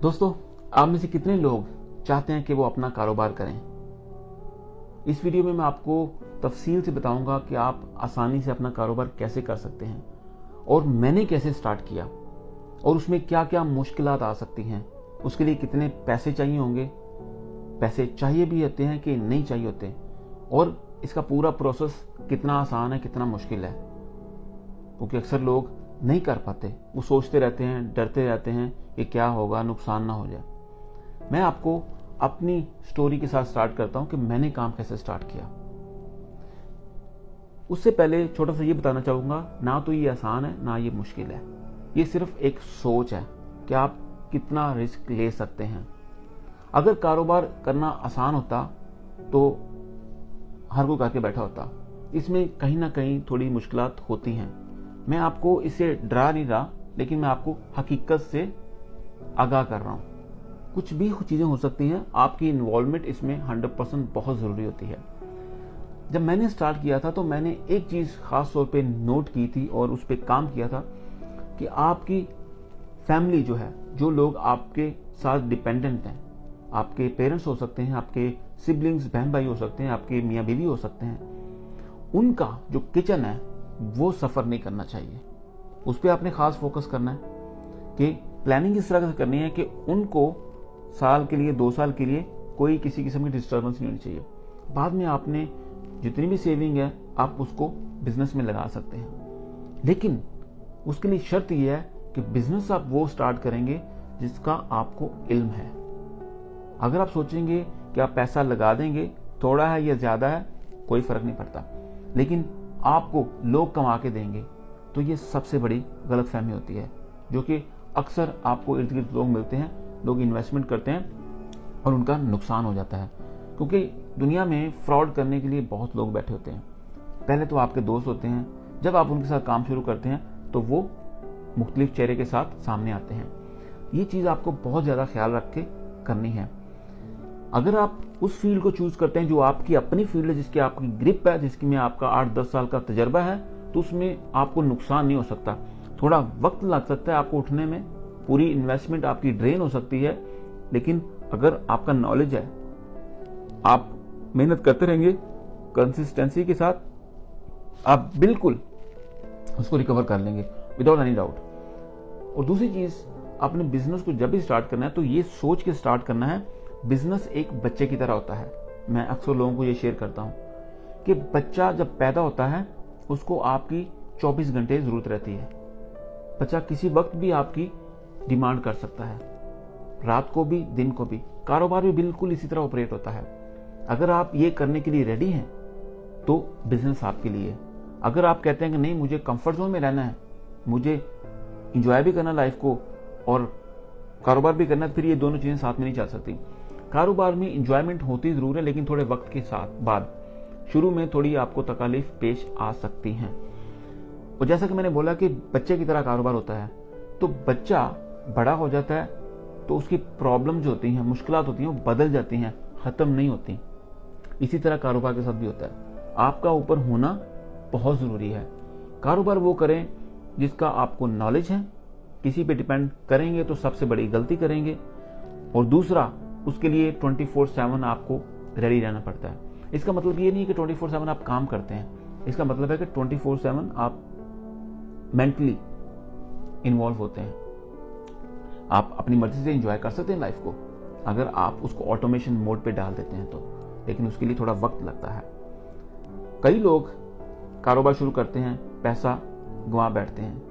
दोस्तों, आप में से कितने लोग चाहते हैं कि वो अपना कारोबार करें? इस वीडियो में मैं आपको तफसील से बताऊंगा कि आप आसानी से अपना कारोबार कैसे कर सकते हैं और मैंने कैसे स्टार्ट किया और उसमें क्या क्या मुश्किलात आ सकती हैं, उसके लिए कितने पैसे चाहिए होंगे, पैसे चाहिए भी होते हैं कि नहीं चाहिए होते, और इसका पूरा प्रोसेस कितना आसान है, कितना मुश्किल है। क्योंकि अक्सर लोग नहीं कर पाते, वो सोचते रहते हैं, डरते रहते हैं कि क्या होगा, नुकसान ना हो जाए। मैं आपको अपनी स्टोरी के साथ स्टार्ट करता हूं कि मैंने काम कैसे स्टार्ट किया। उससे पहले छोटा सा ये बताना चाहूंगा, ना तो ये आसान है ना ये मुश्किल है, ये सिर्फ एक सोच है कि आप कितना रिस्क ले सकते हैं। अगर कारोबार करना आसान होता तो हर कोई करके बैठा होता। इसमें कहीं ना कहीं थोड़ी मुश्किलात होती हैं। मैं आपको इससे डरा नहीं रहा, लेकिन मैं आपको हकीकत से आगाह कर रहा हूं। कुछ भी चीजें हो सकती हैं, आपकी इन्वॉल्वमेंट इसमें 100% बहुत जरूरी होती है। जब मैंने स्टार्ट किया था तो मैंने एक चीज खास तौर पे नोट की थी और उस पर काम किया था कि आपकी फैमिली जो है, जो लोग आपके साथ डिपेंडेंट हैं, आपके पेरेंट्स हो सकते हैं, आपके सिबलिंग्स बहन भाई हो सकते हैं, आपके मियाँ बीवी हो सकते हैं, उनका जो किचन है वो सफर नहीं करना चाहिए। उस पर आपने खास फोकस करना है कि प्लानिंग इस तरह से करनी है कि उनको साल के लिए, 2 साल के लिए कोई किसी किस्म की डिस्टर्बेंस नहीं होनी चाहिए। बाद में आपने जितनी भी सेविंग है आप उसको बिजनेस में लगा सकते हैं, लेकिन उसके लिए शर्त यह है कि बिजनेस आप वो स्टार्ट करेंगे जिसका आपको इल्म है। अगर आप सोचेंगे कि आप पैसा लगा देंगे, थोड़ा है या ज्यादा है कोई फर्क नहीं पड़ता, लेकिन आपको लोग कमा के देंगे, तो ये सबसे बड़ी गलतफहमी होती है, जो कि अक्सर आपको इर्द गिर्द लोग मिलते हैं, लोग इन्वेस्टमेंट करते हैं और उनका नुकसान हो जाता है। क्योंकि दुनिया में फ्रॉड करने के लिए बहुत लोग बैठे होते हैं। पहले तो आपके दोस्त होते हैं, जब आप उनके साथ काम शुरू करते हैं तो वो मुख्तलिफ चेहरे के साथ सामने आते हैं। ये चीज आपको बहुत ज्यादा ख्याल रख के करनी है। अगर आप उस फील्ड को चूज करते हैं जो आपकी अपनी फील्ड है, जिसकी आपकी ग्रिप है, जिसकी में आपका 8-10 साल का तजर्बा है, तो उसमें आपको नुकसान नहीं हो सकता। थोड़ा वक्त लग सकता है आपको उठने में, पूरी इन्वेस्टमेंट आपकी ड्रेन हो सकती है, लेकिन अगर आपका नॉलेज है, आप मेहनत करते रहेंगे कंसिस्टेंसी के साथ, आप बिल्कुल उसको रिकवर कर लेंगे विदाउट एनी डाउट। और दूसरी चीज, अपने बिजनेस को जब भी स्टार्ट करना है तो ये सोच के स्टार्ट करना है, बिजनेस एक बच्चे की तरह होता है। मैं अक्सर लोगों को ये शेयर करता हूं कि बच्चा जब पैदा होता है उसको आपकी 24 घंटे जरूरत रहती है। बच्चा किसी वक्त भी आपकी डिमांड कर सकता है, रात को भी, दिन को भी। कारोबार भी बिल्कुल इसी तरह ऑपरेट होता है। अगर आप ये करने के लिए रेडी हैं तो बिजनेस आपके लिए। अगर आप कहते हैं कि नहीं, मुझे कंफर्ट जोन में रहना है, मुझे इंजॉय भी करना लाइफ को और कारोबार भी करना, फिर ये दोनों चीजें साथ में नहीं चल सकती। कारोबार में इंजॉयमेंट होती जरूर है, लेकिन थोड़े वक्त के साथ बाद शुरू में थोड़ी आपको तकलीफ पेश आ सकती हैं। और जैसा कि मैंने बोला कि बच्चे की तरह कारोबार होता है, तो बच्चा बड़ा हो जाता है तो उसकी प्रॉब्लम जो होती हैं, मुश्किलात होती हैं, वो बदल जाती हैं, खत्म नहीं होती। इसी तरह कारोबार के साथ भी होता है। आपका ऊपर होना बहुत जरूरी है। कारोबार वो करें जिसका आपको नॉलेज है। किसी पे डिपेंड करेंगे तो सबसे बड़ी गलती करेंगे। और दूसरा, उसके लिए 24/7 आपको रेडी रहना पड़ता है। इसका मतलब ये नहीं है कि 24/7 आप काम करते हैं, इसका मतलब है कि 24/7 आप मेंटली इन्वॉल्व होते हैं। आप अपनी मर्जी से एंजॉय कर सकते हैं लाइफ को, अगर आप उसको ऑटोमेशन मोड पे डाल देते हैं तो, लेकिन उसके लिए थोड़ा वक्त लगता है। कई लोग कारोबार शुरू करते हैं, पैसा गंवा बैठते हैं,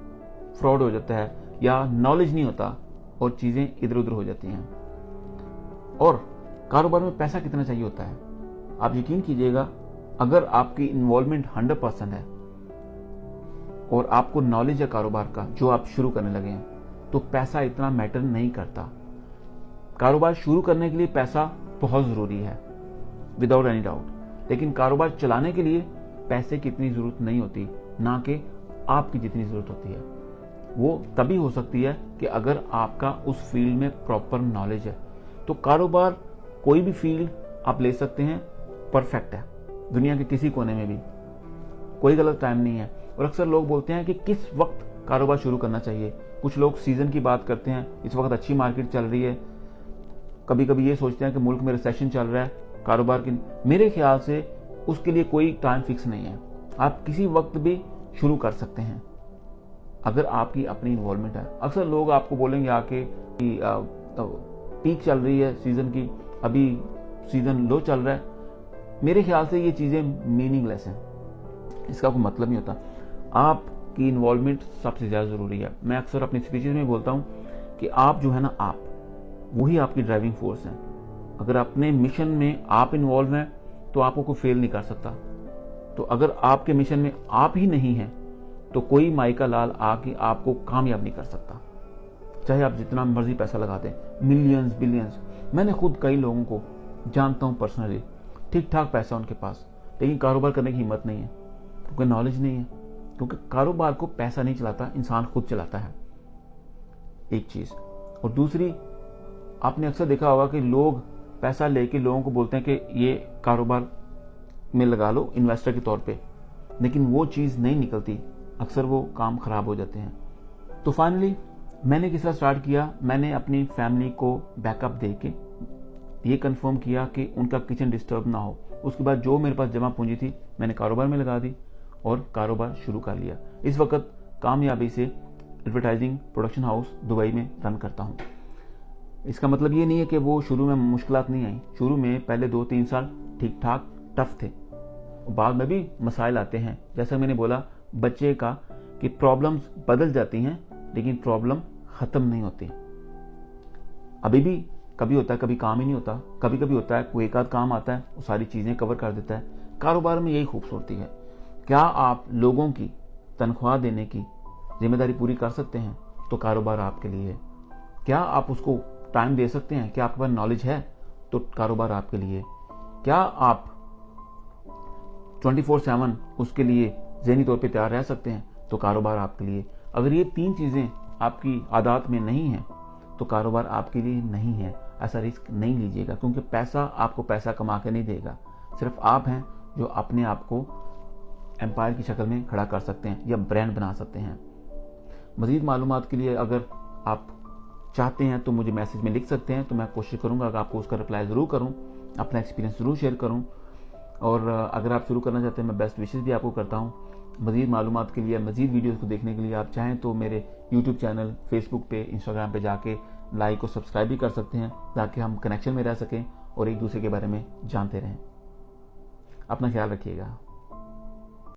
फ्रॉड हो जाता है या नॉलेज नहीं होता और चीजें इधर उधर हो जाती हैं। और कारोबार में पैसा कितना चाहिए होता है, आप यकीन कीजिएगा, अगर आपकी इन्वॉल्वमेंट 100% है और आपको नॉलेज है कारोबार का जो आप शुरू करने लगे हैं, तो पैसा इतना मैटर नहीं करता। कारोबार शुरू करने के लिए पैसा बहुत जरूरी है विदाउट एनी डाउट, लेकिन कारोबार चलाने के लिए पैसे की इतनी जरूरत नहीं होती, ना कि आपकी जितनी जरूरत होती है। वो तभी हो सकती है कि अगर आपका उस फील्ड में प्रॉपर नॉलेज है। तो कारोबार कोई भी फील्ड आप ले सकते हैं, परफेक्ट है दुनिया के किसी कोने में भी, कोई गलत टाइम नहीं है। और अक्सर लोग बोलते हैं कि किस वक्त कारोबार शुरू करना चाहिए, कुछ लोग सीजन की बात करते हैं, इस वक्त अच्छी मार्केट चल रही है, कभी कभी ये सोचते हैं कि मुल्क में रिसेशन चल रहा है, कारोबार की। मेरे ख्याल से उसके लिए कोई टाइम फिक्स नहीं है, आप किसी वक्त भी शुरू कर सकते हैं अगर आपकी अपनी इन्वॉल्वमेंट है। अक्सर लोग आपको बोलेंगे आके कि पीक चल रही है सीजन की, अभी सीजन लो चल रहा है। मेरे ख्याल से ये चीजें मीनिंगलेस हैं, इसका कोई मतलब नहीं होता। आपकी इन्वॉल्वमेंट सबसे ज्यादा जरूरी है। मैं अक्सर अपनी स्पीचेज में बोलता हूं कि आप जो है ना, आप वही आपकी ड्राइविंग फोर्स है। अगर अपने मिशन में आप इन्वॉल्व हैं तो आपको कोई फेल नहीं कर सकता। तो अगर आपके मिशन में आप ही नहीं हैं तो कोई माइका लाल आके आपको कामयाब नहीं कर सकता, चाहे आप जितना मर्जी पैसा लगा दें, मिलियंस बिलियंस। मैंने खुद कई लोगों को जानता हूं पर्सनली, ठीक ठाक पैसा उनके पास, लेकिन कारोबार करने की हिम्मत नहीं है क्योंकि नॉलेज नहीं है। क्योंकि कारोबार को पैसा नहीं चलाता, इंसान खुद चलाता है, एक चीज। और दूसरी, आपने अक्सर देखा होगा कि लोग पैसा लेके लोगों को बोलते हैं कि ये कारोबार में लगा लो इन्वेस्टर के तौर पे, लेकिन वो चीज नहीं निकलती, अक्सर वो काम खराब हो जाते हैं। तो फाइनली मैंने किस तरह स्टार्ट किया, मैंने अपनी फैमिली को बैकअप देके ये कंफर्म किया कि उनका किचन डिस्टर्ब ना हो। उसके बाद जो मेरे पास जमा पूंजी थी मैंने कारोबार में लगा दी और कारोबार शुरू कर लिया। इस वक्त कामयाबी से एडवर्टाइजिंग प्रोडक्शन हाउस दुबई में रन करता हूँ। इसका मतलब ये नहीं है कि वो शुरू में मुश्किलात नहीं आई। शुरू में पहले 2-3 साल ठीक ठाक टफ थे, बाद में भी मसाइल आते हैं। जैसा मैंने बोला बच्चे का कि प्रॉब्लम्स बदल जाती हैं लेकिन प्रॉब्लम खत्म नहीं होती। अभी भी कभी होता है, कभी काम ही नहीं होता, कभी कभी होता है कोई एक आध काम आता है, वो सारी चीजें कवर कर देता है। कारोबार में यही खूबसूरती है। क्या आप लोगों की तनख्वाह देने की जिम्मेदारी पूरी कर सकते हैं तो कारोबार आपके लिए है। क्या आप उसको टाइम दे सकते हैं, क्या आपके पास नॉलेज है तो कारोबार आपके लिए। क्या आप 24/7 उसके लिए ज़हनी तौर पे तैयार रह सकते हैं तो कारोबार आपके लिए। अगर ये 3 चीजें आपकी आदत में नहीं है तो कारोबार आपके लिए नहीं है। ऐसा रिस्क नहीं लीजिएगा क्योंकि पैसा आपको पैसा कमा के नहीं देगा। सिर्फ आप हैं जो अपने आप को एम्पायर की शक्ल में खड़ा कर सकते हैं या ब्रांड बना सकते हैं। मजीद मालूमात के लिए अगर आप चाहते हैं तो मुझे मैसेज में लिख सकते हैं, तो मैं कोशिश करूंगा कि आपको उसका रिप्लाई ज़रूर करूं, अपना एक्सपीरियंस ज़रूर शेयर करूं। और अगर आप शुरू करना चाहते हैं मैं बेस्ट विशेस भी आपको करता हूं। मजीद मालूमात के लिए, मजीद वीडियोस को देखने के लिए आप चाहें तो मेरे यूट्यूब चैनल, फेसबुक पे, इंस्टाग्राम पे जाके लाइक और सब्सक्राइब भी कर सकते हैं ताकि हम कनेक्शन में रह सकें और एक दूसरे के बारे में जानते रहें। अपना ख्याल रखिएगा।